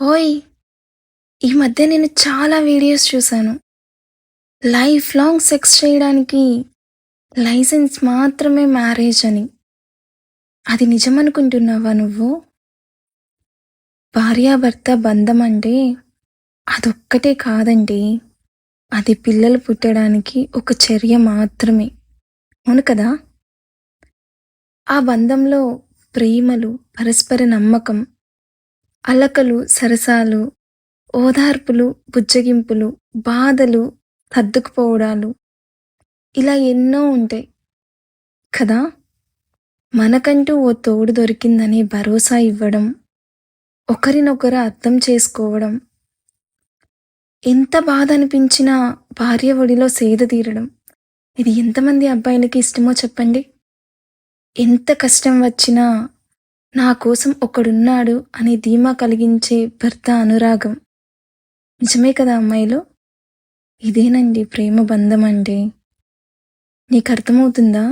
ఓయ్! ఈ మధ్య నేను చాలా వీడియోస్ చూశాను. లైఫ్ లాంగ్ సెక్స్ చేయడానికి లైసెన్స్ మాత్రమే మ్యారేజ్ అని. అది నిజమనుకుంటున్నావా నువ్వు? భార్యాభర్త బంధం అంటే అదొక్కటే కాదండి. అది పిల్లలు పుట్టడానికి ఒక చర్య మాత్రమే. అవును కదా! ఆ బంధంలో ప్రేమలు, పరస్పర నమ్మకం, అలకలు, సరసాలు, ఓదార్పులు, బుజ్జగింపులు, బాధలు, సర్దుకుపోవడాలు ఇలా ఎన్నో ఉంటాయి కదా! మనకంటూ ఓ తోడు దొరికిందనే భరోసా ఇవ్వడం, ఒకరినొకరు అర్థం చేసుకోవడం, ఎంత బాధ అనిపించినా భార్య ఒడిలో సేద తీరడం. ఇది ఎంతమంది అబ్బాయిలకి ఇష్టమో చెప్పండి? ఎంత కష్టం వచ్చినా నా కోసం ఒకడున్నాడు అనే ధీమా కలిగించే భర్త అనురాగం. నిజమే కదా అమ్మాయిలు? ఇదేనండి ప్రేమ బంధం అంటే. నీకర్థమవుతుందా?